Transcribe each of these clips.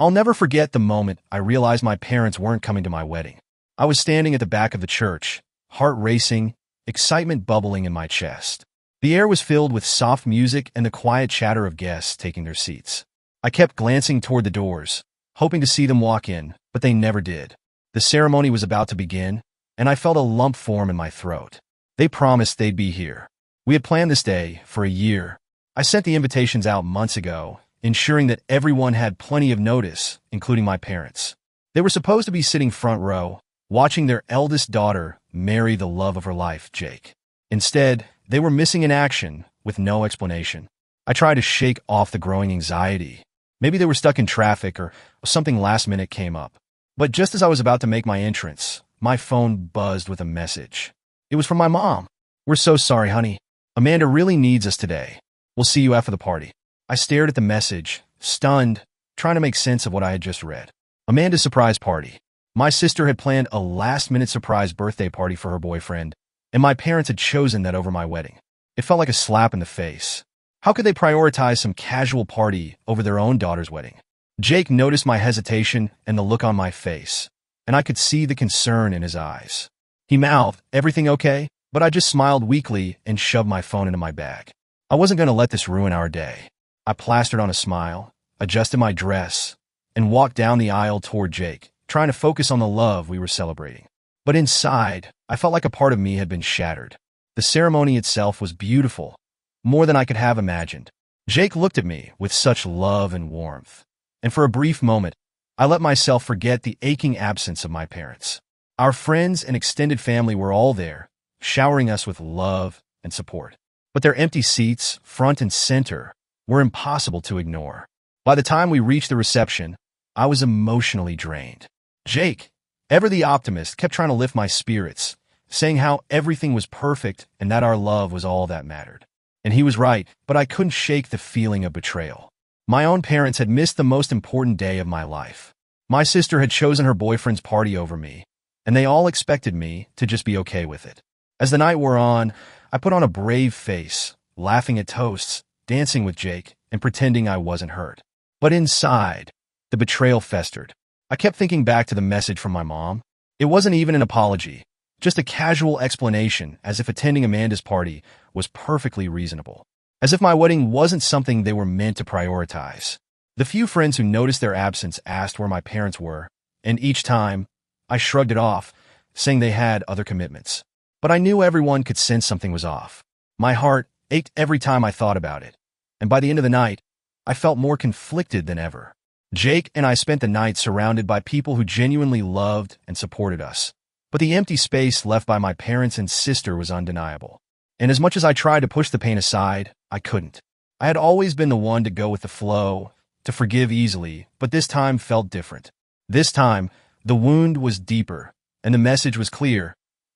I'll never forget the moment I realized my parents weren't coming to my wedding. I was standing at the back of the church, heart racing, excitement bubbling in my chest. The air was filled with soft music and the quiet chatter of guests taking their seats. I kept glancing toward the doors, hoping to see them walk in, but they never did. The ceremony was about to begin, and I felt a lump form in my throat. They promised they'd be here. We had planned this day for a year. I sent the invitations out months ago, ensuring that everyone had plenty of notice, including my parents. They were supposed to be sitting front row, watching their eldest daughter marry the love of her life, Jake. Instead, they were missing in action, with no explanation. I tried to shake off the growing anxiety. Maybe they were stuck in traffic or something last minute came up. But just as I was about to make my entrance, my phone buzzed with a message. It was from my mom. "We're so sorry, honey. Amanda really needs us today. We'll see you after the party." I stared at the message, stunned, trying to make sense of what I had just read. Amanda's surprise party. My sister had planned a last-minute surprise birthday party for her boyfriend, and my parents had chosen that over my wedding. It felt like a slap in the face. How could they prioritize some casual party over their own daughter's wedding? Jake noticed my hesitation and the look on my face, and I could see the concern in his eyes. He mouthed, "Everything okay?" But I just smiled weakly and shoved my phone into my bag. I wasn't going to let this ruin our day. I plastered on a smile, adjusted my dress, and walked down the aisle toward Jake, trying to focus on the love we were celebrating. But inside, I felt like a part of me had been shattered. The ceremony itself was beautiful, more than I could have imagined. Jake looked at me with such love and warmth, and for a brief moment, I let myself forget the aching absence of my parents. Our friends and extended family were all there, showering us with love and support. But their empty seats, front and center, were impossible to ignore. By the time we reached the reception, I was emotionally drained. Jake, ever the optimist, kept trying to lift my spirits, saying how everything was perfect and that our love was all that mattered. And he was right, but I couldn't shake the feeling of betrayal. My own parents had missed the most important day of my life. My sister had chosen her boyfriend's party over me, and they all expected me to just be okay with it. As the night wore on, I put on a brave face, laughing at toasts, dancing with Jake, and pretending I wasn't hurt. But inside, the betrayal festered. I kept thinking back to the message from my mom. It wasn't even an apology, just a casual explanation, as if attending Amanda's party was perfectly reasonable. As if my wedding wasn't something they were meant to prioritize. The few friends who noticed their absence asked where my parents were, and each time, I shrugged it off, saying they had other commitments. But I knew everyone could sense something was off. My heart ached every time I thought about it, and by the end of the night, I felt more conflicted than ever. Jake and I spent the night surrounded by people who genuinely loved and supported us. But the empty space left by my parents and sister was undeniable. And as much as I tried to push the pain aside, I couldn't. I had always been the one to go with the flow, to forgive easily, but this time felt different. This time, the wound was deeper, and the message was clear.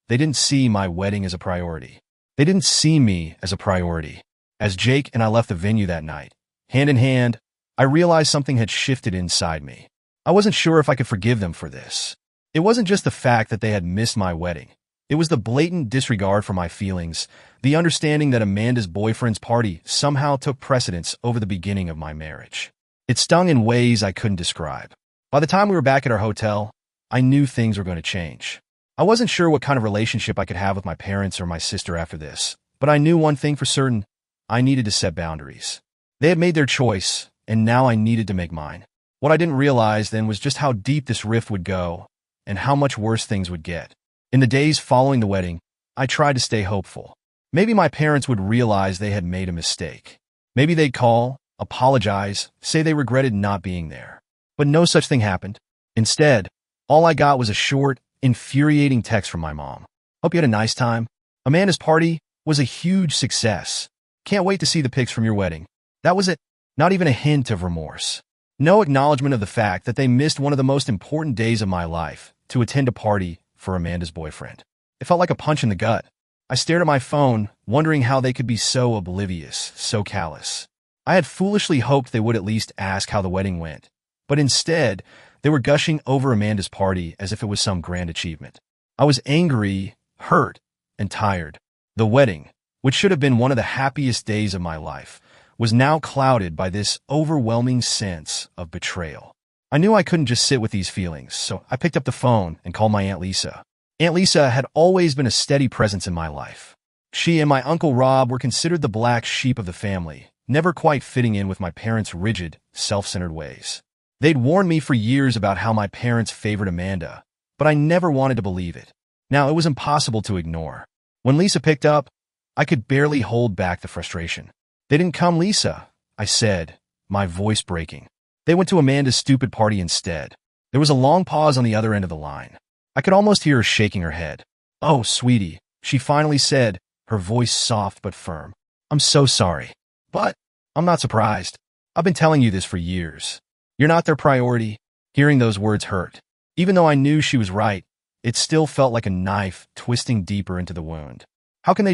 They didn't see my wedding as a priority. They didn't see me as a priority. As Jake and I left the venue that night, hand in hand, I realized something had shifted inside me. I wasn't sure if I could forgive them for this. It wasn't just the fact that they had missed my wedding. It was the blatant disregard for my feelings, the understanding that Amanda's boyfriend's party somehow took precedence over the beginning of my marriage. It stung in ways I couldn't describe. By the time we were back at our hotel, I knew things were going to change. I wasn't sure what kind of relationship I could have with my parents or my sister after this, but I knew one thing for certain. I needed to set boundaries. They had made their choice, and now I needed to make mine. What I didn't realize then was just how deep this rift would go, and how much worse things would get. In the days following the wedding, I tried to stay hopeful. Maybe my parents would realize they had made a mistake. Maybe they'd call, apologize, say they regretted not being there. But no such thing happened. Instead, all I got was a short, infuriating text from my mom. "Hope you had a nice time. Amanda's party was a huge success. Can't wait to see the pics from your wedding." That was it. Not even a hint of remorse. No acknowledgement of the fact that they missed one of the most important days of my life to attend a party for Amanda's boyfriend. It felt like a punch in the gut. I stared at my phone, wondering how they could be so oblivious, so callous. I had foolishly hoped they would at least ask how the wedding went, but instead, they were gushing over Amanda's party as if it was some grand achievement. I was angry, hurt, and tired. The wedding, which should have been one of the happiest days of my life, was now clouded by this overwhelming sense of betrayal. I knew I couldn't just sit with these feelings, so I picked up the phone and called my Aunt Lisa. Aunt Lisa had always been a steady presence in my life. She and my Uncle Rob were considered the black sheep of the family, never quite fitting in with my parents' rigid, self-centered ways. They'd warned me for years about how my parents favored Amanda, but I never wanted to believe it. Now, it was impossible to ignore. When Lisa picked up, I could barely hold back the frustration. "They didn't come, Lisa," I said, my voice breaking. "They went to Amanda's stupid party instead." There was a long pause on the other end of the line. I could almost hear her shaking her head. "Oh, sweetie," she finally said, her voice soft but firm. "I'm so sorry. But I'm not surprised. I've been telling you this for years. You're not their priority." Hearing those words hurt. Even though I knew she was right, it still felt like a knife twisting deeper into the wound. How can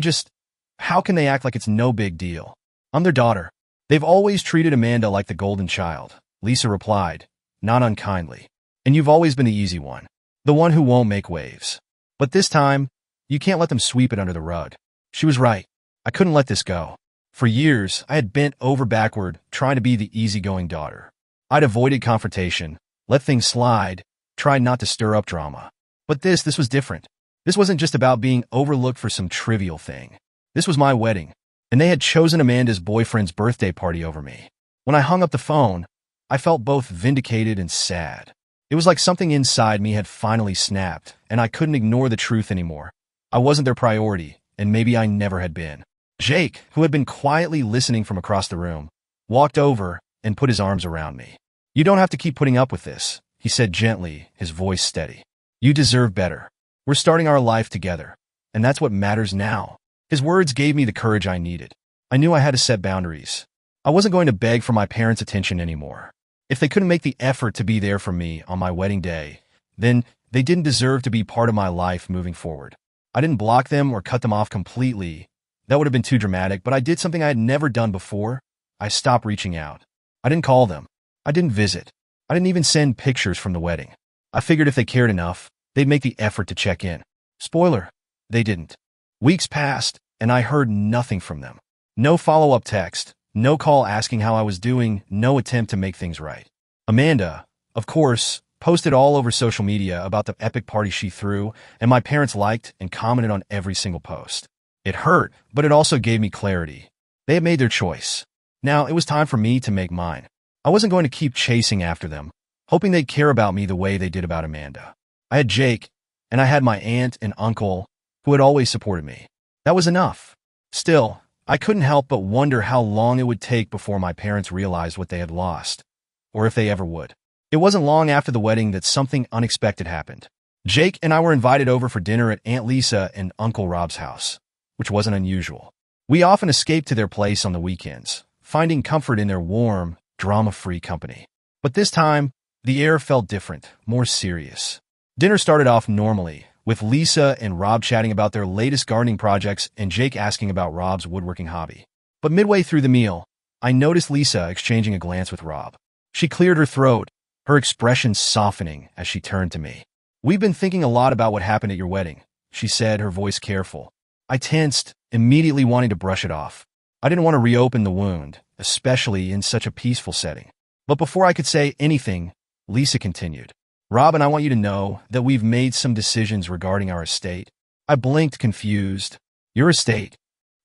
they act like it's no big deal? "I'm their daughter. They've always treated Amanda like the golden child," Lisa replied, not unkindly. "And you've always been the easy one. The one who won't make waves. But this time, you can't let them sweep it under the rug." She was right. I couldn't let this go. For years, I had bent over backward, trying to be the easygoing daughter. I'd avoided confrontation, let things slide, tried not to stir up drama. But this was different. This wasn't just about being overlooked for some trivial thing. This was my wedding, and they had chosen Amanda's boyfriend's birthday party over me. When I hung up the phone, I felt both vindicated and sad. It was like something inside me had finally snapped, and I couldn't ignore the truth anymore. I wasn't their priority, and maybe I never had been. Jake, who had been quietly listening from across the room, walked over and put his arms around me. "You don't have to keep putting up with this," he said gently, his voice steady. "You deserve better. We're starting our life together, and that's what matters now." His words gave me the courage I needed. I knew I had to set boundaries. I wasn't going to beg for my parents' attention anymore. If they couldn't make the effort to be there for me on my wedding day, then they didn't deserve to be part of my life moving forward. I didn't block them or cut them off completely. That would have been too dramatic, but I did something I had never done before. I stopped reaching out. I didn't call them. I didn't visit. I didn't even send pictures from the wedding. I figured if they cared enough, they'd make the effort to check in. Spoiler, they didn't. Weeks passed, and I heard nothing from them. No follow-up text, no call asking how I was doing, no attempt to make things right. Amanda, of course, posted all over social media about the epic party she threw, and my parents liked and commented on every single post. It hurt, but it also gave me clarity. They had made their choice. Now it was time for me to make mine. I wasn't going to keep chasing after them, hoping they'd care about me the way they did about Amanda. I had Jake, and I had my aunt and uncle, who had always supported me. That was enough. Still, I couldn't help but wonder how long it would take before my parents realized what they had lost, or if they ever would. It wasn't long after the wedding that something unexpected happened. Jake and I were invited over for dinner at Aunt Lisa and Uncle Rob's house, which wasn't unusual. We often escaped to their place on the weekends, finding comfort in their warm, drama-free company. But this time, the air felt different, more serious. Dinner started off normally, with Lisa and Rob chatting about their latest gardening projects and Jake asking about Rob's woodworking hobby. But midway through the meal, I noticed Lisa exchanging a glance with Rob. She cleared her throat, her expression softening as she turned to me. "We've been thinking a lot about what happened at your wedding," she said, her voice careful. I tensed, immediately wanting to brush it off. I didn't want to reopen the wound, especially in such a peaceful setting. But before I could say anything, Lisa continued. "Rob and I want you to know that we've made some decisions regarding our estate." I blinked, confused. "Your estate?"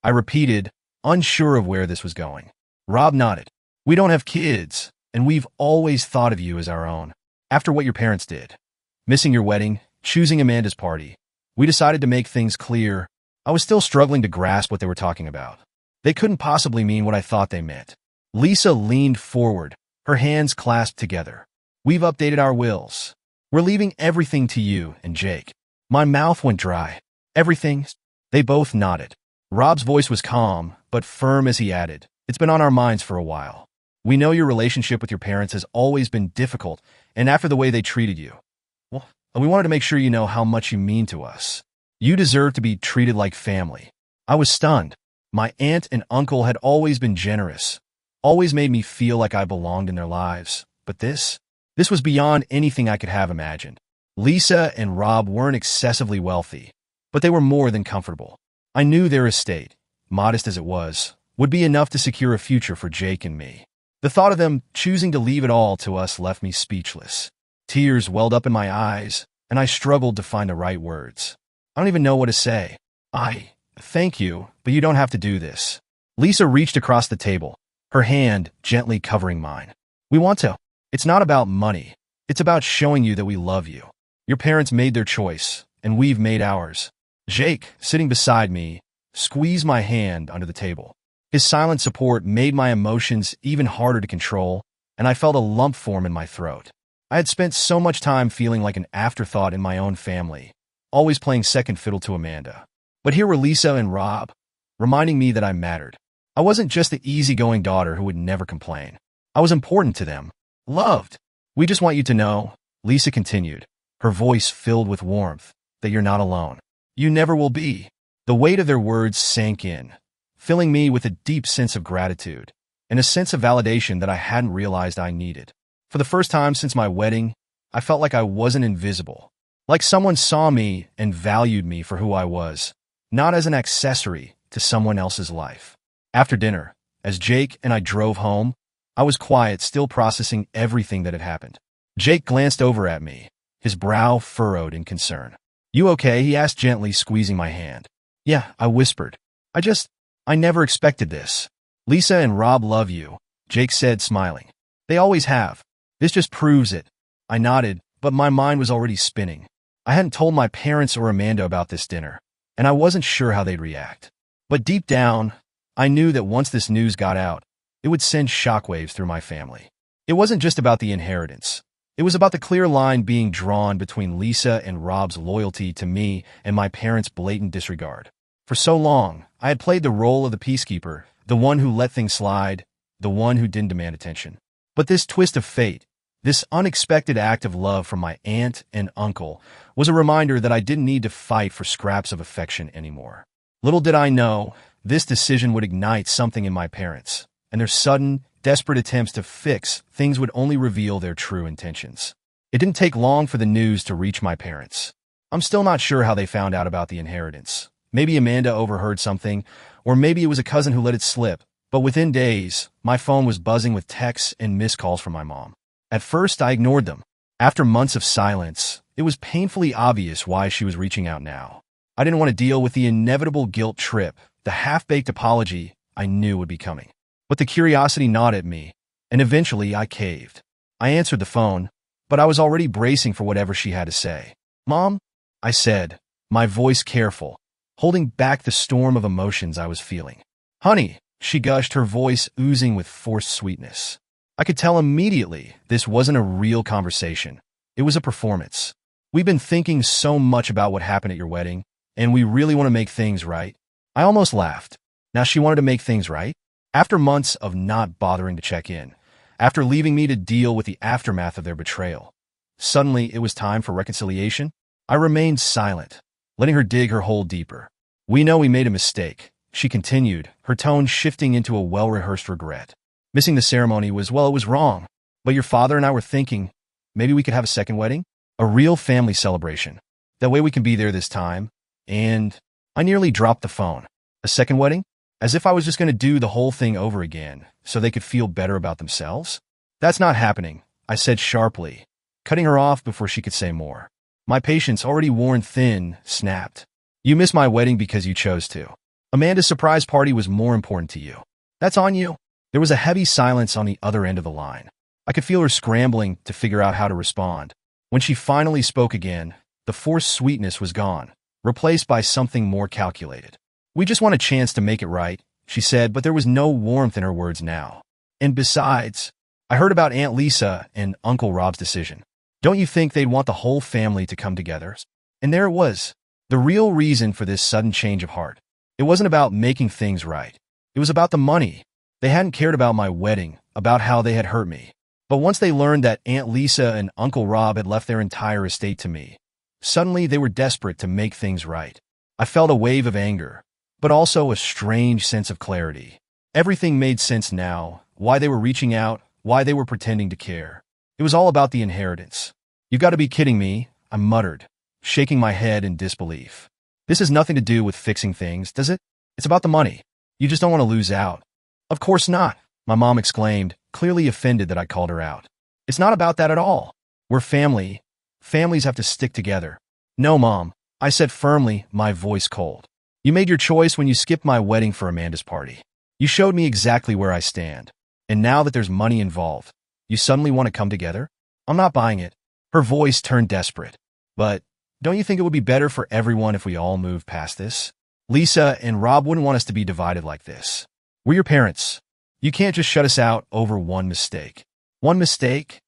I repeated, unsure of where this was going. Rob nodded. "We don't have kids, and we've always thought of you as our own. After what your parents did, missing your wedding, choosing Amanda's party, we decided to make things clear." I was still struggling to grasp what they were talking about. They couldn't possibly mean what I thought they meant. Lisa leaned forward, her hands clasped together. "We've updated our wills. We're leaving everything to you and Jake." My mouth went dry. "Everything?" They both nodded. Rob's voice was calm, but firm as he added, "It's been on our minds for a while. We know your relationship with your parents has always been difficult, and after the way they treated you, well, we wanted to make sure you know how much you mean to us. You deserve to be treated like family." I was stunned. My aunt and uncle had always been generous, always made me feel like I belonged in their lives. But this was beyond anything I could have imagined. Lisa and Rob weren't excessively wealthy, but they were more than comfortable. I knew their estate, modest as it was, would be enough to secure a future for Jake and me. The thought of them choosing to leave it all to us left me speechless. Tears welled up in my eyes, and I struggled to find the right words. I don't even know what to say. Thank you, but you don't have to do this. Lisa reached across the table, her hand gently covering mine. We want to. It's not about money. It's about showing you that we love you. Your parents made their choice, and we've made ours. Jake, sitting beside me, squeezed my hand under the table. His silent support made my emotions even harder to control, and I felt a lump form in my throat. I had spent so much time feeling like an afterthought in my own family, always playing second fiddle to Amanda. But here were Lisa and Rob, reminding me that I mattered. I wasn't just the easygoing daughter who would never complain. I was important to them, loved. We just want you to know, Lisa continued, her voice filled with warmth, that you're not alone. You never will be. The weight of their words sank in, filling me with a deep sense of gratitude and a sense of validation that I hadn't realized I needed. For the first time since my wedding, I felt like I wasn't invisible, like someone saw me and valued me for who I was, not as an accessory to someone else's life. After dinner, as Jake and I drove home, I was quiet, still processing everything that had happened. Jake glanced over at me, his brow furrowed in concern. You okay? He asked gently, squeezing my hand. Yeah, I whispered. I never expected this. Lisa and Rob love you, Jake said, smiling. They always have. This just proves it. I nodded, but my mind was already spinning. I hadn't told my parents or Amanda about this dinner, and I wasn't sure how they'd react. But deep down, I knew that once this news got out, it would send shockwaves through my family. It wasn't just about the inheritance. It was about the clear line being drawn between Lisa and Rob's loyalty to me and my parents' blatant disregard. For so long, I had played the role of the peacekeeper, the one who let things slide, the one who didn't demand attention. But this twist of fate, this unexpected act of love from my aunt and uncle, was a reminder that I didn't need to fight for scraps of affection anymore. Little did I know, this decision would ignite something in my parents, and their sudden, desperate attempts to fix things would only reveal their true intentions. It didn't take long for the news to reach my parents. I'm still not sure how they found out about the inheritance. Maybe Amanda overheard something, or maybe it was a cousin who let it slip. But within days, my phone was buzzing with texts and missed calls from my mom. At first, I ignored them. After months of silence, it was painfully obvious why she was reaching out now. I didn't want to deal with the inevitable guilt trip, the half-baked apology I knew would be coming. But the curiosity gnawed at me, and eventually I caved. I answered the phone, but I was already bracing for whatever she had to say. Mom, I said, my voice careful, holding back the storm of emotions I was feeling. Honey, she gushed, her voice oozing with forced sweetness. I could tell immediately this wasn't a real conversation. It was a performance. We've been thinking so much about what happened at your wedding, and we really want to make things right. I almost laughed. Now she wanted to make things right? After months of not bothering to check in, after leaving me to deal with the aftermath of their betrayal, suddenly it was time for reconciliation? I remained silent, letting her dig her hole deeper. We know we made a mistake, she continued, her tone shifting into a well-rehearsed regret. Missing the ceremony was, well, it was wrong. But your father and I were thinking, maybe we could have a second wedding? A real family celebration. That way we can be there this time. And I nearly dropped the phone. A second wedding? As if I was just going to do the whole thing over again, so they could feel better about themselves? That's not happening, I said sharply, cutting her off before she could say more. My patience, already worn thin, snapped. You missed my wedding because you chose to. Amanda's surprise party was more important to you. That's on you. There was a heavy silence on the other end of the line. I could feel her scrambling to figure out how to respond. When she finally spoke again, the forced sweetness was gone, replaced by something more calculated. We just want a chance to make it right, she said, but there was no warmth in her words now. And besides, I heard about Aunt Lisa and Uncle Rob's decision. Don't you think they'd want the whole family to come together? And there it was, the real reason for this sudden change of heart. It wasn't about making things right. It was about the money. They hadn't cared about my wedding, about how they had hurt me. But once they learned that Aunt Lisa and Uncle Rob had left their entire estate to me, suddenly they were desperate to make things right. I felt a wave of anger, but also a strange sense of clarity. Everything made sense now, why they were reaching out, why they were pretending to care. It was all about the inheritance. You've got to be kidding me, I muttered, shaking my head in disbelief. This has nothing to do with fixing things, does it? It's about the money. You just don't want to lose out. Of course not, my mom exclaimed, clearly offended that I called her out. It's not about that at all. We're family. Families have to stick together. No, Mom, I said firmly, my voice cold. You made your choice when you skipped my wedding for Amanda's party. You showed me exactly where I stand. And now that there's money involved, you suddenly want to come together? I'm not buying it. Her voice turned desperate. But don't you think it would be better for everyone if we all moved past this? Lisa and Rob wouldn't want us to be divided like this. We're your parents. You can't just shut us out over one mistake. One mistake?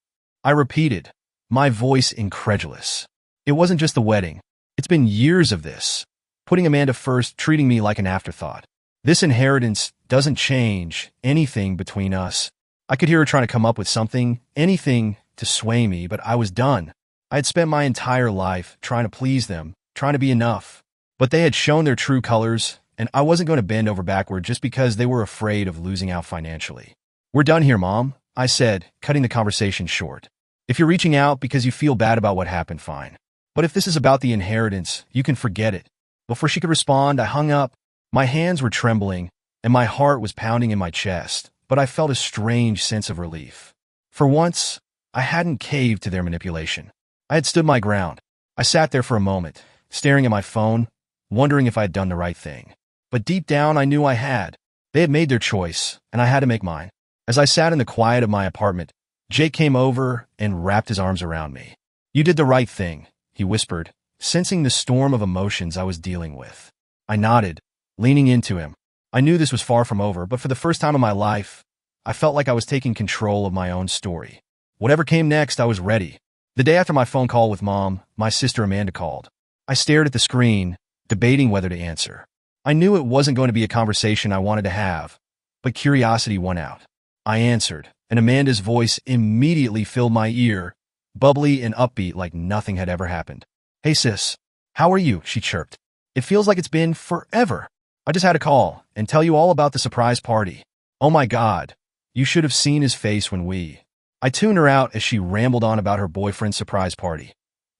I repeated, my voice incredulous. It wasn't just the wedding. It's been years of this. Putting Amanda first, treating me like an afterthought. This inheritance doesn't change anything between us. I could hear her trying to come up with something, anything to sway me, but I was done. I had spent my entire life trying to please them, trying to be enough. But they had shown their true colors, and I wasn't going to bend over backward just because they were afraid of losing out financially. We're done here, Mom, I said, cutting the conversation short. If you're reaching out because you feel bad about what happened, fine. But if this is about the inheritance, you can forget it. Before she could respond, I hung up. My hands were trembling, and my heart was pounding in my chest, but I felt a strange sense of relief. For once, I hadn't caved to their manipulation. I had stood my ground. I sat there for a moment, staring at my phone, wondering if I had done the right thing. But deep down, I knew I had. They had made their choice, and I had to make mine. As I sat in the quiet of my apartment, Jake came over and wrapped his arms around me. You did the right thing, he whispered, sensing the storm of emotions I was dealing with. I nodded, leaning into him. I knew this was far from over, but for the first time in my life, I felt like I was taking control of my own story. Whatever came next, I was ready. The day after my phone call with Mom, my sister Amanda called. I stared at the screen, debating whether to answer. I knew it wasn't going to be a conversation I wanted to have, but curiosity won out. I answered, and Amanda's voice immediately filled my ear, bubbly and upbeat like nothing had ever happened. Hey sis, how are you? She chirped. It feels like it's been forever. I just had a call and tell you all about the surprise party. Oh my God, you should have seen his face when I tuned her out as she rambled on about her boyfriend's surprise party.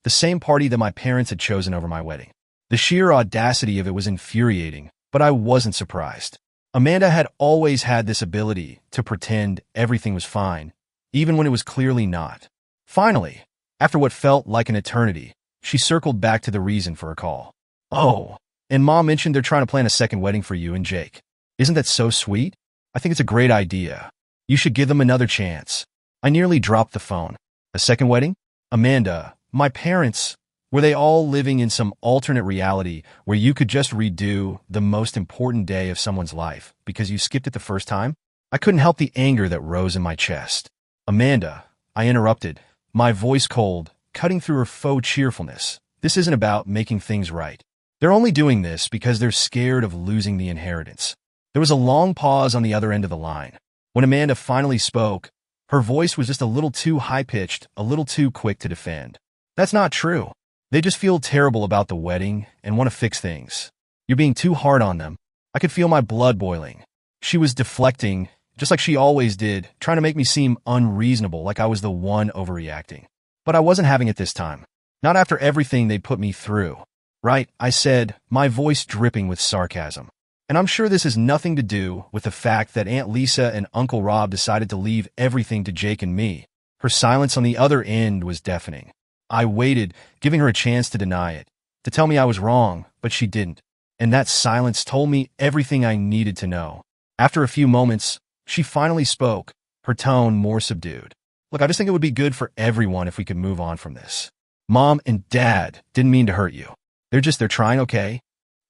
The same party that my parents had chosen over my wedding. The sheer audacity of it was infuriating, but I wasn't surprised. Amanda had always had this ability to pretend everything was fine, even when it was clearly not. Finally, after what felt like an eternity, she circled back to the reason for her call. Oh, and Mom mentioned they're trying to plan a second wedding for you and Jake. Isn't that so sweet? I think it's a great idea. You should give them another chance. I nearly dropped the phone. A second wedding? Amanda, my parents, were they all living in some alternate reality where you could just redo the most important day of someone's life because you skipped it the first time? I couldn't help the anger that rose in my chest. Amanda, I interrupted, my voice cold, cutting through her faux cheerfulness. This isn't about making things right. They're only doing this because they're scared of losing the inheritance. There was a long pause on the other end of the line. When Amanda finally spoke, her voice was just a little too high-pitched, a little too quick to defend. That's not true. They just feel terrible about the wedding and want to fix things. You're being too hard on them. I could feel my blood boiling. She was deflecting, just like she always did, trying to make me seem unreasonable, like I was the one overreacting. But I wasn't having it this time. Not after everything they put me through. Right, I said, my voice dripping with sarcasm. And I'm sure this has nothing to do with the fact that Aunt Lisa and Uncle Rob decided to leave everything to Jake and me. Her silence on the other end was deafening. I waited, giving her a chance to deny it, to tell me I was wrong, but she didn't. And that silence told me everything I needed to know. After a few moments, she finally spoke, her tone more subdued. Look, I just think it would be good for everyone if we could move on from this. Mom and Dad didn't mean to hurt you. They're trying, okay?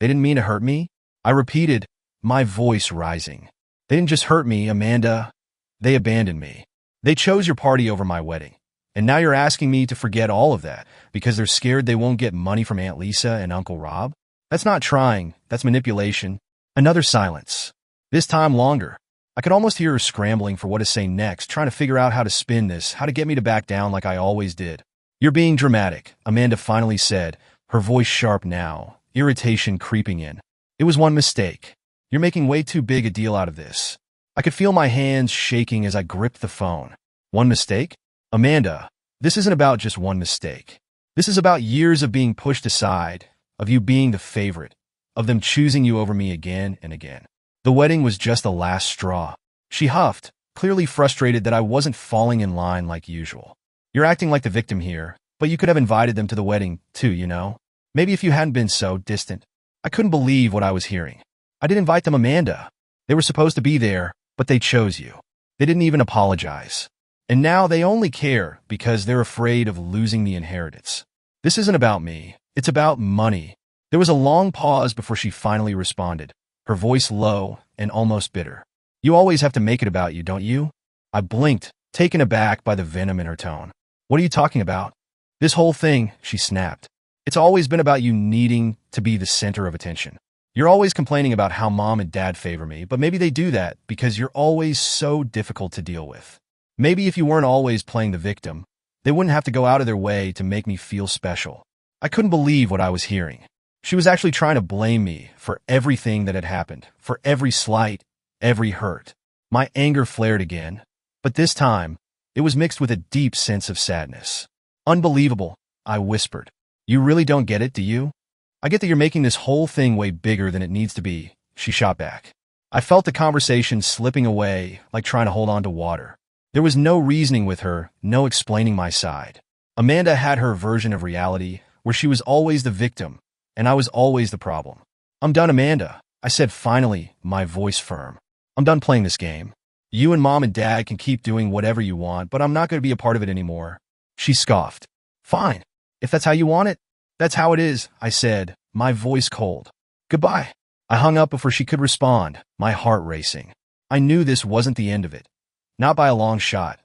They didn't mean to hurt me? I repeated, my voice rising. They didn't just hurt me, Amanda. They abandoned me. They chose your party over my wedding. And now you're asking me to forget all of that because they're scared they won't get money from Aunt Lisa and Uncle Rob? That's not trying. That's manipulation. Another silence. This time longer. I could almost hear her scrambling for what to say next, trying to figure out how to spin this, how to get me to back down like I always did. You're being dramatic, Amanda finally said, her voice sharp now, irritation creeping in. It was one mistake. You're making way too big a deal out of this. I could feel my hands shaking as I gripped the phone. One mistake? Amanda, this isn't about just one mistake. This is about years of being pushed aside, of you being the favorite, of them choosing you over me again and again. The wedding was just the last straw. She huffed, clearly frustrated that I wasn't falling in line like usual. You're acting like the victim here, but you could have invited them to the wedding, too, you know? Maybe if you hadn't been so distant. I couldn't believe what I was hearing. I didn't invite them, Amanda. They were supposed to be there, but they chose you. They didn't even apologize. And now they only care because they're afraid of losing the inheritance. This isn't about me. It's about money. There was a long pause before she finally responded, her voice low and almost bitter. You always have to make it about you, don't you? I blinked, taken aback by the venom in her tone. What are you talking about? This whole thing, she snapped. It's always been about you needing to be the center of attention. You're always complaining about how mom and dad favor me, but maybe they do that because you're always so difficult to deal with. Maybe if you weren't always playing the victim, they wouldn't have to go out of their way to make me feel special. I couldn't believe what I was hearing. She was actually trying to blame me for everything that had happened, for every slight, every hurt. My anger flared again, but this time, it was mixed with a deep sense of sadness. Unbelievable, I whispered. You really don't get it, do you? I get that you're making this whole thing way bigger than it needs to be, she shot back. I felt the conversation slipping away like trying to hold on to water. There was no reasoning with her, no explaining my side. Amanda had her version of reality, where she was always the victim, and I was always the problem. I'm done, Amanda, I said finally, my voice firm. I'm done playing this game. You and mom and dad can keep doing whatever you want, but I'm not going to be a part of it anymore. She scoffed. Fine. If that's how you want it, that's how it is, I said, my voice cold. Goodbye. I hung up before she could respond, my heart racing. I knew this wasn't the end of it. Not by a long shot.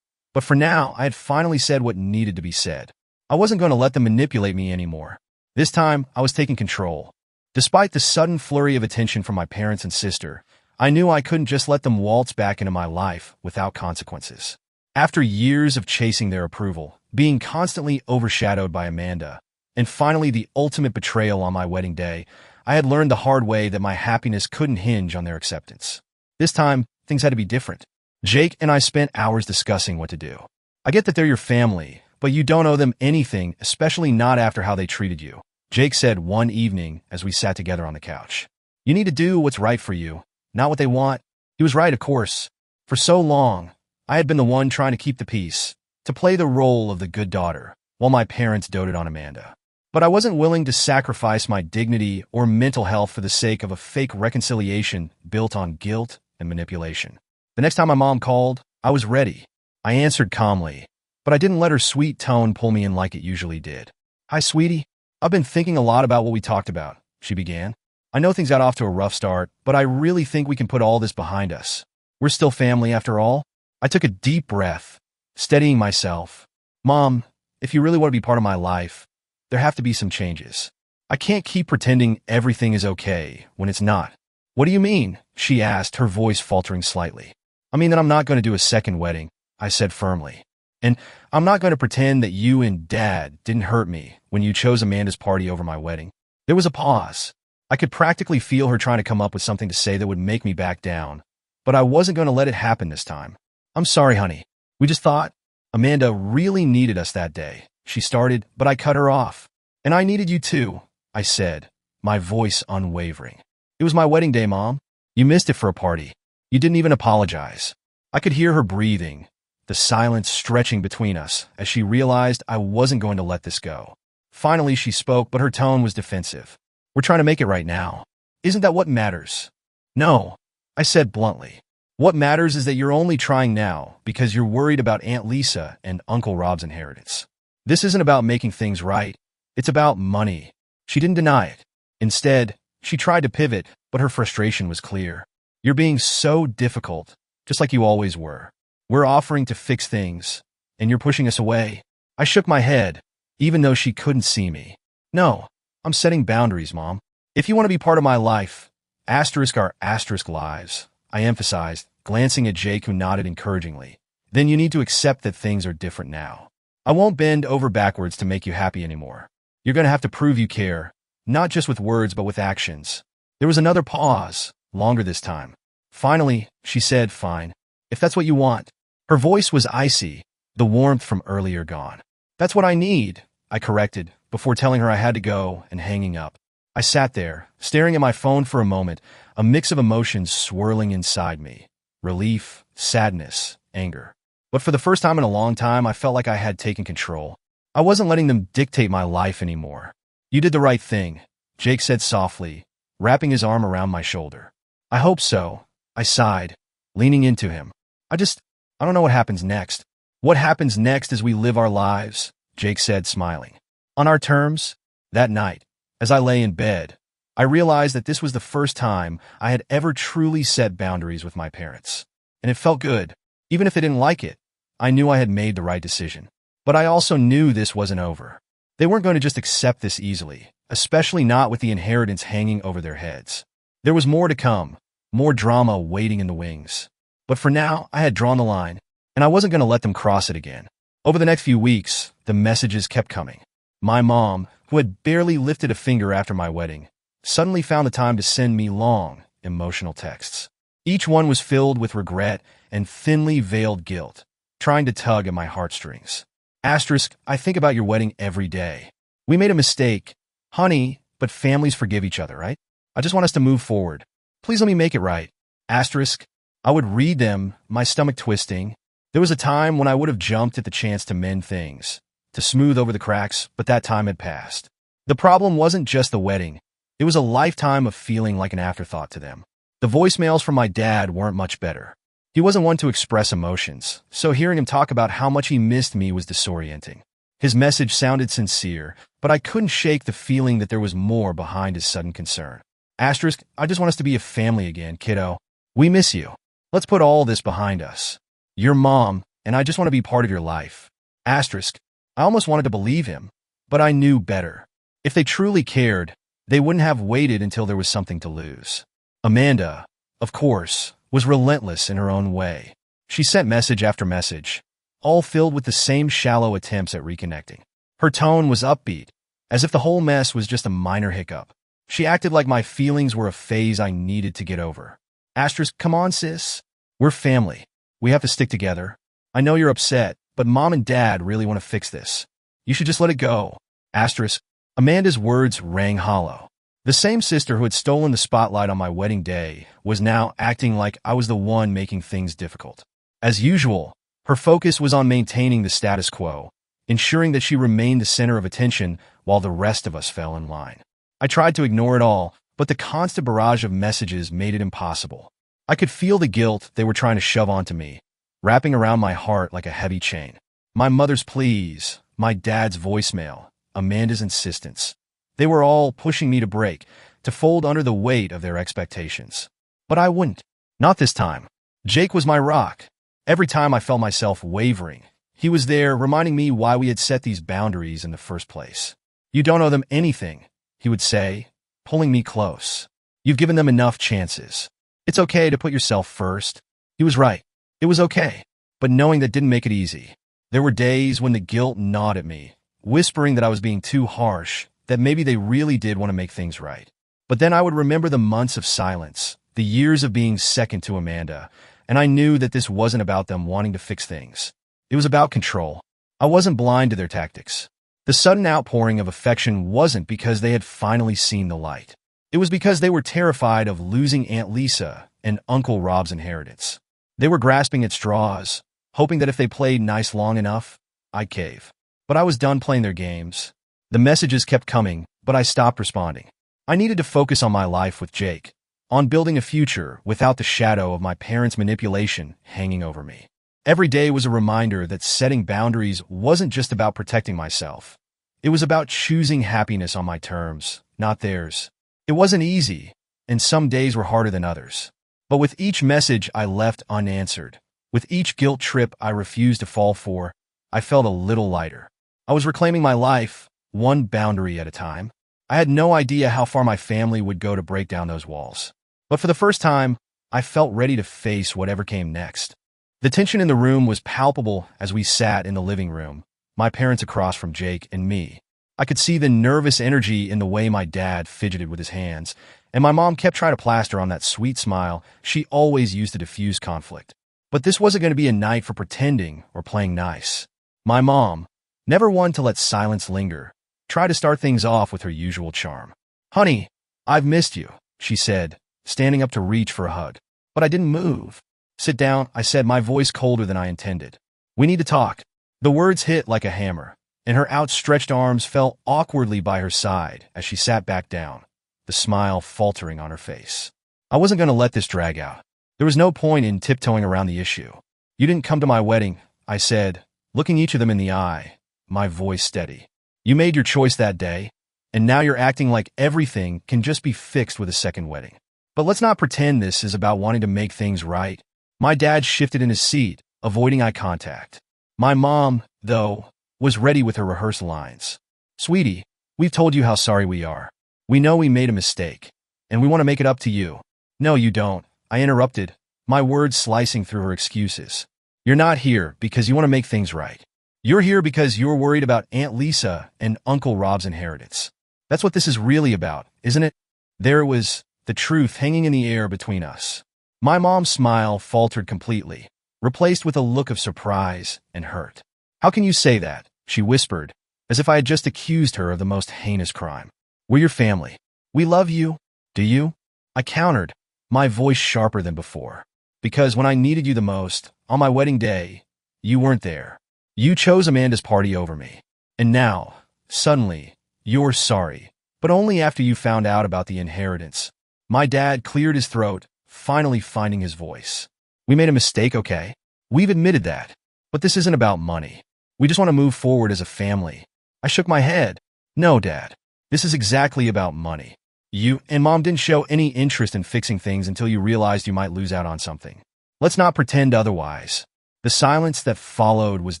But for now, I had finally said what needed to be said. I wasn't going to let them manipulate me anymore. This time, I was taking control. Despite the sudden flurry of attention from my parents and sister, I knew I couldn't just let them waltz back into my life without consequences. After years of chasing their approval, being constantly overshadowed by Amanda, and finally the ultimate betrayal on my wedding day, I had learned the hard way that my happiness couldn't hinge on their acceptance. This time, things had to be different. Jake and I spent hours discussing what to do. I get that they're your family, but you don't owe them anything, especially not after how they treated you, Jake said one evening as we sat together on the couch. You need to do what's right for you, not what they want. He was right, of course. For so long, I had been the one trying to keep the peace, to play the role of the good daughter, while my parents doted on Amanda. But I wasn't willing to sacrifice my dignity or mental health for the sake of a fake reconciliation built on guilt and manipulation. The next time my mom called, I was ready. I answered calmly, but I didn't let her sweet tone pull me in like it usually did. Hi, sweetie. I've been thinking a lot about what we talked about, she began. I know things got off to a rough start, but I really think we can put all this behind us. We're still family after all. I took a deep breath, steadying myself. Mom, if you really want to be part of my life, there have to be some changes. I can't keep pretending everything is okay when it's not. What do you mean? She asked, her voice faltering slightly. I mean that I'm not going to do a second wedding, I said firmly. And I'm not going to pretend that you and Dad didn't hurt me when you chose Amanda's party over my wedding. There was a pause. I could practically feel her trying to come up with something to say that would make me back down, but I wasn't going to let it happen this time. I'm sorry, honey. We just thought Amanda really needed us that day. She started, but I cut her off. And I needed you too, I said, my voice unwavering. It was my wedding day, Mom. You missed it for a party. You didn't even apologize. I could hear her breathing, the silence stretching between us as she realized I wasn't going to let this go. Finally, she spoke, but her tone was defensive. We're trying to make it right now. Isn't that what matters? No, I said bluntly. What matters is that you're only trying now because you're worried about Aunt Lisa and Uncle Rob's inheritance. This isn't about making things right. It's about money. She didn't deny it. Instead, she tried to pivot, but her frustration was clear. You're being so difficult, just like you always were. We're offering to fix things, and you're pushing us away. I shook my head, even though she couldn't see me. No, I'm setting boundaries, Mom. If you want to be part of my life, asterisk our asterisk lives, I emphasized, glancing at Jake who nodded encouragingly, then you need to accept that things are different now. I won't bend over backwards to make you happy anymore. You're going to have to prove you care, not just with words but with actions. There was another pause, longer this time. Finally, she said, fine, if that's what you want. Her voice was icy, the warmth from earlier gone. That's what I need, I corrected, before telling her I had to go and hanging up. I sat there, staring at my phone for a moment, a mix of emotions swirling inside me. Relief, sadness, anger. But for the first time in a long time, I felt like I had taken control. I wasn't letting them dictate my life anymore. "You did the right thing," Jake said softly, wrapping his arm around my shoulder. "I hope so," I sighed, leaning into him. I don't know what happens next." "What happens next is we live our lives," Jake said, smiling. "On our terms." That night, as I lay in bed, I realized that this was the first time I had ever truly set boundaries with my parents. And it felt good. Even if they didn't like it, I knew I had made the right decision. But I also knew this wasn't over. They weren't going to just accept this easily, especially not with the inheritance hanging over their heads. There was more to come, more drama waiting in the wings. But for now, I had drawn the line, and I wasn't going to let them cross it again. Over the next few weeks, the messages kept coming. My mom, who had barely lifted a finger after my wedding, suddenly found the time to send me long, emotional texts. Each one was filled with regret and thinly veiled guilt, trying to tug at my heartstrings. Asterisk, "I think about your wedding every day. We made a mistake, honey, but families forgive each other, right? I just want us to move forward. Please let me make it right." Asterisk, I would read them, my stomach twisting. There was a time when I would have jumped at the chance to mend things, to smooth over the cracks, but that time had passed. The problem wasn't just the wedding. It was a lifetime of feeling like an afterthought to them. The voicemails from my dad weren't much better. He wasn't one to express emotions, so hearing him talk about how much he missed me was disorienting. His message sounded sincere, but I couldn't shake the feeling that there was more behind his sudden concern. Asterisk, "I just want us to be a family again, kiddo. We miss you. Let's put all this behind us. Your mom, and I just want to be part of your life." Asterisk, I almost wanted to believe him, but I knew better. If they truly cared, they wouldn't have waited until there was something to lose. Amanda, of course, was relentless in her own way. She sent message after message, all filled with the same shallow attempts at reconnecting. Her tone was upbeat, as if the whole mess was just a minor hiccup. She acted like my feelings were a phase I needed to get over. Asterisk, "Come on, sis. We're family. We have to stick together. I know you're upset, but mom and dad really want to fix this. You should just let it go." Asterisk, Amanda's words rang hollow. The same sister who had stolen the spotlight on my wedding day was now acting like I was the one making things difficult. As usual, her focus was on maintaining the status quo, ensuring that she remained the center of attention while the rest of us fell in line. I tried to ignore it all, but the constant barrage of messages made it impossible. I could feel the guilt they were trying to shove onto me, wrapping around my heart like a heavy chain. My mother's pleas, my dad's voicemail, Amanda's insistence. They were all pushing me to break, to fold under the weight of their expectations. But I wouldn't. Not this time. Jake was my rock. Every time I felt myself wavering, he was there reminding me why we had set these boundaries in the first place. "You don't owe them anything," he would say, pulling me close. "You've given them enough chances. It's okay to put yourself first." He was right. It was okay. But knowing that didn't make it easy. There were days when the guilt gnawed at me, whispering that I was being too harsh, that maybe they really did want to make things right. But then I would remember the months of silence, the years of being second to Amanda, and I knew that this wasn't about them wanting to fix things. It was about control. I wasn't blind to their tactics. The sudden outpouring of affection wasn't because they had finally seen the light. It was because they were terrified of losing Aunt Lisa and Uncle Rob's inheritance. They were grasping at straws, hoping that if they played nice long enough, I'd cave. But I was done playing their games. The messages kept coming, but I stopped responding. I needed to focus on my life with Jake, on building a future without the shadow of my parents' manipulation hanging over me. Every day was a reminder that setting boundaries wasn't just about protecting myself. It was about choosing happiness on my terms, not theirs. It wasn't easy, and some days were harder than others. But with each message I left unanswered, with each guilt trip I refused to fall for, I felt a little lighter. I was reclaiming my life, one boundary at a time. I had no idea how far my family would go to break down those walls. But for the first time, I felt ready to face whatever came next. The tension in the room was palpable as we sat in the living room, my parents across from Jake and me. I could see the nervous energy in the way my dad fidgeted with his hands, and my mom kept trying to plaster on that sweet smile she always used to diffuse conflict. But this wasn't going to be a night for pretending or playing nice. My mom, never one to let silence linger, tried to start things off with her usual charm. "Honey, I've missed you," she said, standing up to reach for a hug. But I didn't move. Sit down, I said, my voice colder than I intended. We need to talk. The words hit like a hammer, and her outstretched arms fell awkwardly by her side as she sat back down, the smile faltering on her face. I wasn't going to let this drag out. There was no point in tiptoeing around the issue. You didn't come to my wedding, I said, looking each of them in the eye, my voice steady. You made your choice that day, and now you're acting like everything can just be fixed with a second wedding. But let's not pretend this is about wanting to make things right. My dad shifted in his seat, avoiding eye contact. My mom, though, was ready with her rehearsal lines. Sweetie, we've told you how sorry we are. We know we made a mistake, and we want to make it up to you. No, you don't, I interrupted, my words slicing through her excuses. You're not here because you want to make things right. You're here because you're worried about Aunt Lisa and Uncle Rob's inheritance. That's what this is really about, isn't it? There it was, the truth hanging in the air between us. My mom's smile faltered completely, replaced with a look of surprise and hurt. How can you say that? She whispered, as if I had just accused her of the most heinous crime. We're your family. We love you. Do you? I countered, my voice sharper than before. Because when I needed you the most, on my wedding day, you weren't there. You chose Amanda's party over me. And now, suddenly, you're sorry, but only after you found out about the inheritance. My dad cleared his throat, finally finding his voice. We made a mistake, okay? We've admitted that. But this isn't about money. We just want to move forward as a family. I shook my head. No, Dad. This is exactly about money. You and Mom didn't show any interest in fixing things until you realized you might lose out on something. Let's not pretend otherwise. The silence that followed was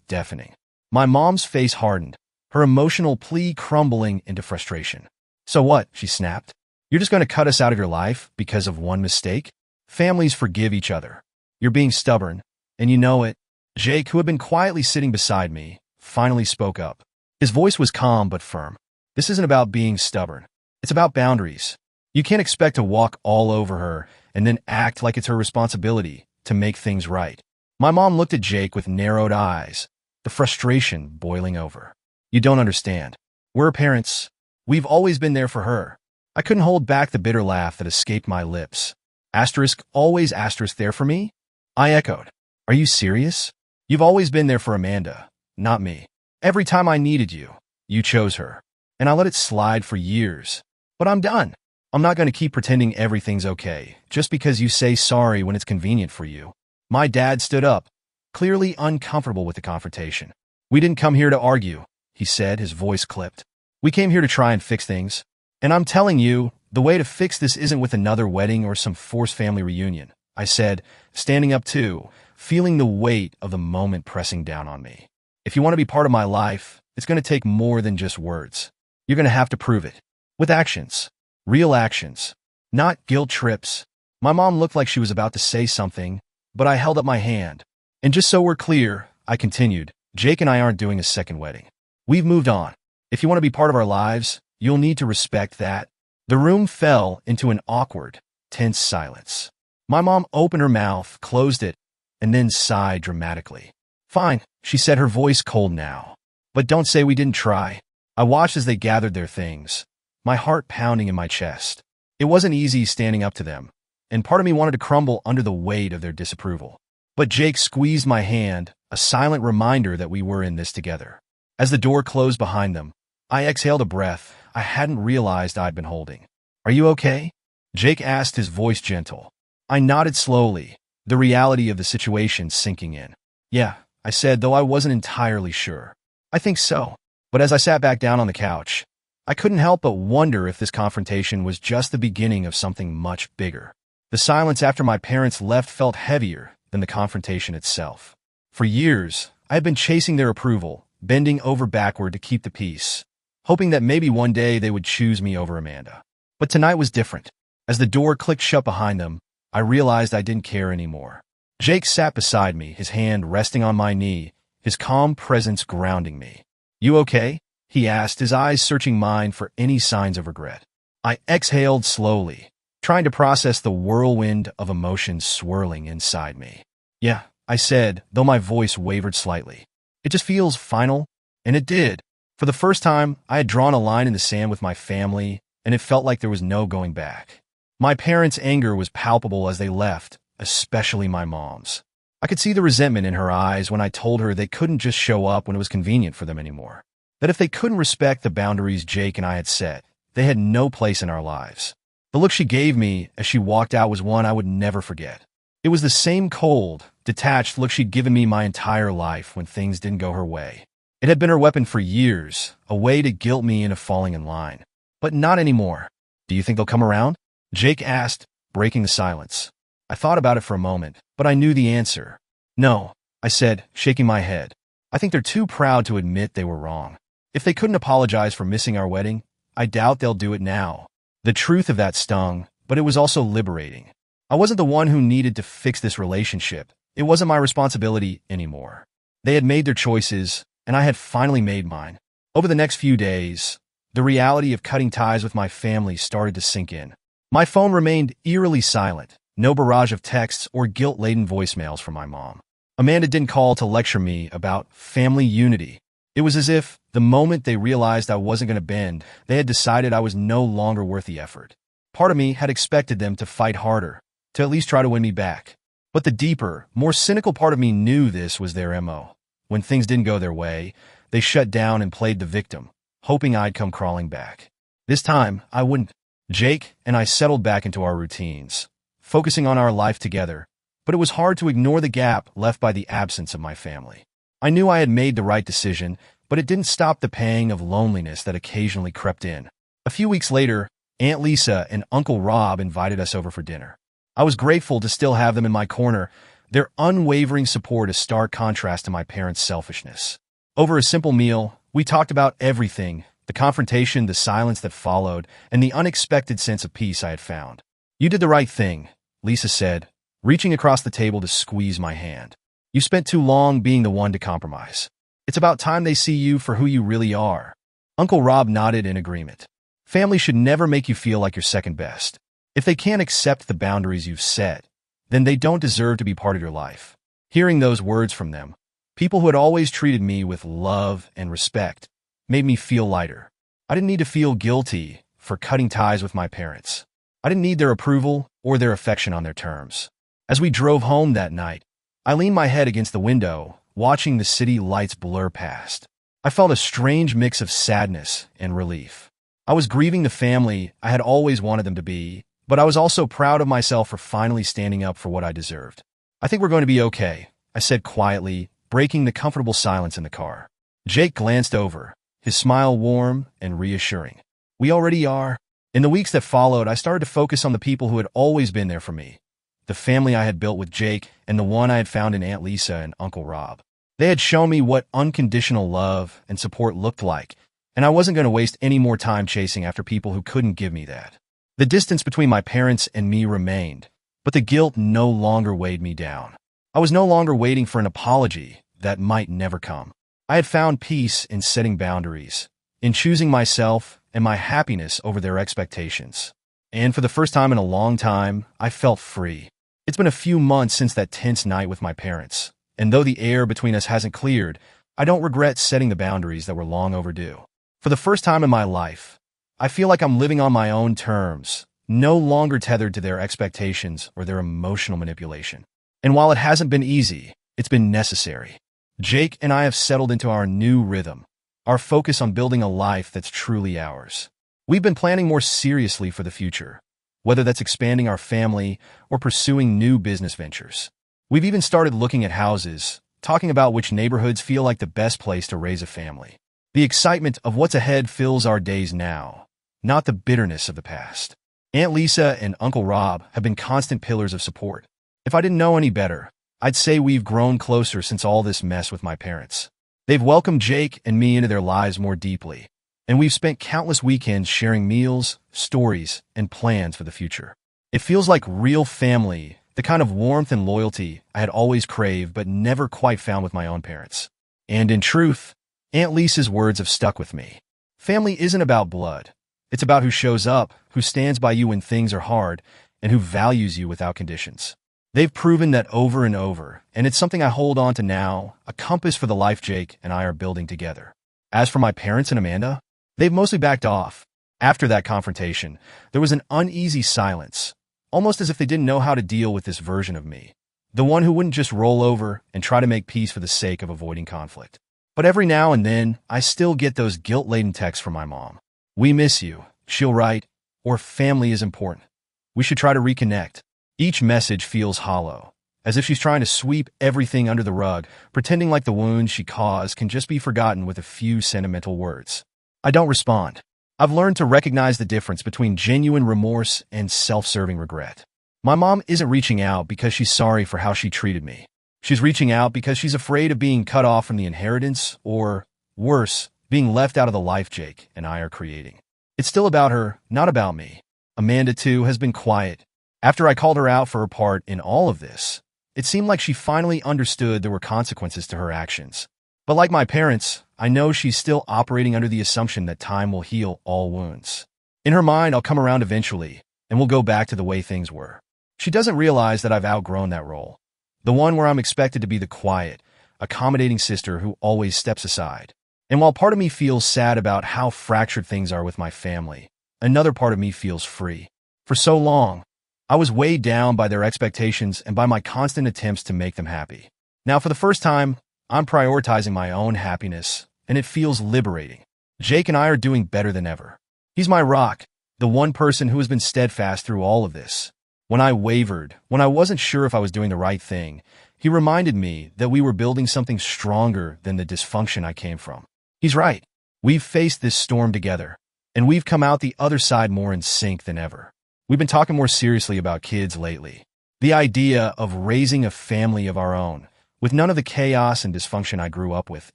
deafening. My mom's face hardened, her emotional plea crumbling into frustration. So what? She snapped. You're just going to cut us out of your life because of one mistake? Families forgive each other. You're being stubborn, and you know it. Jake, who had been quietly sitting beside me, finally spoke up. His voice was calm but firm. This isn't about being stubborn. It's about boundaries. You can't expect to walk all over her and then act like it's her responsibility to make things right. My mom looked at Jake with narrowed eyes, the frustration boiling over. You don't understand. We're her parents. We've always been there for her. I couldn't hold back the bitter laugh that escaped my lips. Asterisk, always asterisk there for me? I echoed. Are you serious? You've always been there for Amanda, not me. Every time I needed you, you chose her. And I let it slide for years. But I'm done. I'm not going to keep pretending everything's okay, just because you say sorry when it's convenient for you. My dad stood up, clearly uncomfortable with the confrontation. We didn't come here to argue, he said, his voice clipped. We came here to try and fix things. And I'm telling you, the way to fix this isn't with another wedding or some forced family reunion, I said, standing up too, feeling the weight of the moment pressing down on me. If you want to be part of my life, it's going to take more than just words. You're going to have to prove it. With actions. Real actions. Not guilt trips. My mom looked like she was about to say something, but I held up my hand. And just so we're clear, I continued, Jake and I aren't doing a second wedding. We've moved on. If you want to be part of our lives, you'll need to respect that. The room fell into an awkward, tense silence. My mom opened her mouth, closed it, and then sighed dramatically. Fine, she said, her voice cold now. But don't say we didn't try. I watched as they gathered their things, my heart pounding in my chest. It wasn't easy standing up to them, and part of me wanted to crumble under the weight of their disapproval. But Jake squeezed my hand, a silent reminder that we were in this together. As the door closed behind them, I exhaled a breath I hadn't realized I'd been holding. Are you okay? Jake asked, his voice gentle. I nodded slowly, the reality of the situation sinking in. Yeah, I said, though I wasn't entirely sure. I think so. But as I sat back down on the couch, I couldn't help but wonder if this confrontation was just the beginning of something much bigger. The silence after my parents left felt heavier than the confrontation itself. For years, I had been chasing their approval, bending over backward to keep the peace, hoping that maybe one day they would choose me over Amanda. But tonight was different. As the door clicked shut behind them, I realized I didn't care anymore. Jake sat beside me, his hand resting on my knee, his calm presence grounding me. You okay? He asked, his eyes searching mine for any signs of regret. I exhaled slowly, trying to process the whirlwind of emotions swirling inside me. Yeah, I said, though my voice wavered slightly. It just feels final, and it did. For the first time, I had drawn a line in the sand with my family, and it felt like there was no going back. My parents' anger was palpable as they left, especially my mom's. I could see the resentment in her eyes when I told her they couldn't just show up when it was convenient for them anymore. That if they couldn't respect the boundaries Jake and I had set, they had no place in our lives. The look she gave me as she walked out was one I would never forget. It was the same cold, detached look she'd given me my entire life when things didn't go her way. It had been her weapon for years, a way to guilt me into falling in line. But not anymore. Do you think they'll come around? Jake asked, breaking the silence. I thought about it for a moment, but I knew the answer. No, I said, shaking my head. I think they're too proud to admit they were wrong. If they couldn't apologize for missing our wedding, I doubt they'll do it now. The truth of that stung, but it was also liberating. I wasn't the one who needed to fix this relationship. It wasn't my responsibility anymore. They had made their choices, and I had finally made mine. Over the next few days, the reality of cutting ties with my family started to sink in. My phone remained eerily silent, no barrage of texts or guilt-laden voicemails from my mom. Amanda didn't call to lecture me about family unity. It was as if, the moment they realized I wasn't going to bend, they had decided I was no longer worth the effort. Part of me had expected them to fight harder, to at least try to win me back. But the deeper, more cynical part of me knew this was their MO. When things didn't go their way, they shut down and played the victim, hoping I'd come crawling back. This time, I wouldn't. Jake and I settled back into our routines, focusing on our life together, but it was hard to ignore the gap left by the absence of my family. I knew I had made the right decision, but it didn't stop the pang of loneliness that occasionally crept in. A few weeks later, Aunt Lisa and Uncle Rob invited us over for dinner. I was grateful to still have them in my corner, their unwavering support a stark contrast to my parents' selfishness. Over a simple meal, we talked about everything, the confrontation, the silence that followed, and the unexpected sense of peace I had found. You did the right thing, Lisa said, reaching across the table to squeeze my hand. You spent too long being the one to compromise. It's about time they see you for who you really are. Uncle Rob nodded in agreement. Family should never make you feel like you're second best. If they can't accept the boundaries you've set, then they don't deserve to be part of your life. Hearing those words from them, people who had always treated me with love and respect, made me feel lighter. I didn't need to feel guilty for cutting ties with my parents. I didn't need their approval or their affection on their terms. As we drove home that night, I leaned my head against the window, watching the city lights blur past. I felt a strange mix of sadness and relief. I was grieving the family I had always wanted them to be, but I was also proud of myself for finally standing up for what I deserved. I think we're going to be okay, I said quietly, breaking the comfortable silence in the car. Jake glanced over, his smile warm and reassuring. We already are. In the weeks that followed, I started to focus on the people who had always been there for me. The family I had built with Jake and the one I had found in Aunt Lisa and Uncle Rob. They had shown me what unconditional love and support looked like, and I wasn't going to waste any more time chasing after people who couldn't give me that. The distance between my parents and me remained, but the guilt no longer weighed me down. I was no longer waiting for an apology that might never come. I had found peace in setting boundaries, in choosing myself and my happiness over their expectations. And for the first time in a long time, I felt free. It's been a few months since that tense night with my parents, and though the air between us hasn't cleared, I don't regret setting the boundaries that were long overdue. For the first time in my life, I feel like I'm living on my own terms, no longer tethered to their expectations or their emotional manipulation. And while it hasn't been easy, it's been necessary. Jake and I have settled into our new rhythm, our focus on building a life that's truly ours. We've been planning more seriously for the future, whether that's expanding our family or pursuing new business ventures. We've even started looking at houses, talking about which neighborhoods feel like the best place to raise a family. The excitement of what's ahead fills our days now, not the bitterness of the past. Aunt Lisa and Uncle Rob have been constant pillars of support. If I didn't know any better, I'd say we've grown closer since all this mess with my parents. They've welcomed Jake and me into their lives more deeply, and we've spent countless weekends sharing meals, stories, and plans for the future. It feels like real family, the kind of warmth and loyalty I had always craved but never quite found with my own parents. And in truth, Aunt Lisa's words have stuck with me. Family isn't about blood. It's about who shows up, who stands by you when things are hard, and who values you without conditions. They've proven that over and over, and it's something I hold on to now, a compass for the life Jake and I are building together. As for my parents and Amanda, they've mostly backed off. After that confrontation, there was an uneasy silence, almost as if they didn't know how to deal with this version of me, the one who wouldn't just roll over and try to make peace for the sake of avoiding conflict. But every now and then, I still get those guilt-laden texts from my mom. "We miss you," she'll write, or "family is important. We should try to reconnect." Each message feels hollow, as if she's trying to sweep everything under the rug, pretending like the wounds she caused can just be forgotten with a few sentimental words. I don't respond. I've learned to recognize the difference between genuine remorse and self-serving regret. My mom isn't reaching out because she's sorry for how she treated me. She's reaching out because she's afraid of being cut off from the inheritance, or, worse, being left out of the life Jake and I are creating. It's still about her, not about me. Amanda, too, has been quiet. After I called her out for her part in all of this, it seemed like she finally understood there were consequences to her actions. But like my parents, I know she's still operating under the assumption that time will heal all wounds. In her mind, I'll come around eventually, and we'll go back to the way things were. She doesn't realize that I've outgrown that role. The one where I'm expected to be the quiet, accommodating sister who always steps aside. And while part of me feels sad about how fractured things are with my family, another part of me feels free. For so long, I was weighed down by their expectations and by my constant attempts to make them happy. Now, for the first time, I'm prioritizing my own happiness, and it feels liberating. Jake and I are doing better than ever. He's my rock, the one person who has been steadfast through all of this. When I wavered, when I wasn't sure if I was doing the right thing, he reminded me that we were building something stronger than the dysfunction I came from. He's right. We've faced this storm together, and we've come out the other side more in sync than ever. We've been talking more seriously about kids lately. The idea of raising a family of our own, with none of the chaos and dysfunction I grew up with,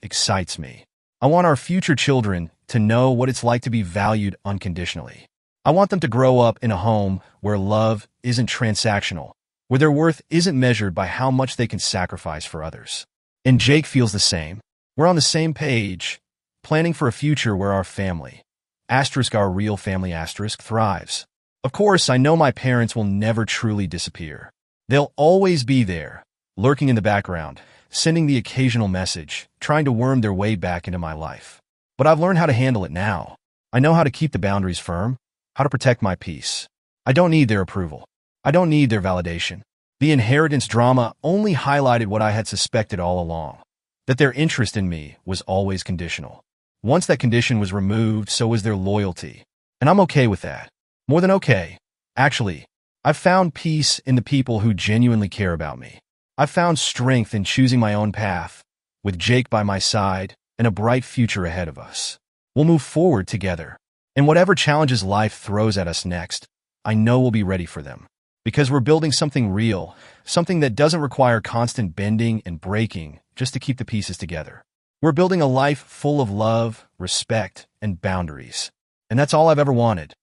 excites me. I want our future children to know what it's like to be valued unconditionally. I want them to grow up in a home where love isn't transactional, where their worth isn't measured by how much they can sacrifice for others. And Jake feels the same. We're on the same page, planning for a future where our family, our real family thrives. Of course, I know my parents will never truly disappear. They'll always be there, lurking in the background, sending the occasional message, trying to worm their way back into my life. But I've learned how to handle it now. I know how to keep the boundaries firm, how to protect my peace. I don't need their approval. I don't need their validation. The inheritance drama only highlighted what I had suspected all along, that their interest in me was always conditional. Once that condition was removed, so was their loyalty. And I'm okay with that. More than okay. Actually, I've found peace in the people who genuinely care about me. I've found strength in choosing my own path, with Jake by my side and a bright future ahead of us. We'll move forward together. And whatever challenges life throws at us next, I know we'll be ready for them. Because we're building something real, something that doesn't require constant bending and breaking just to keep the pieces together. We're building a life full of love, respect, and boundaries. And that's all I've ever wanted.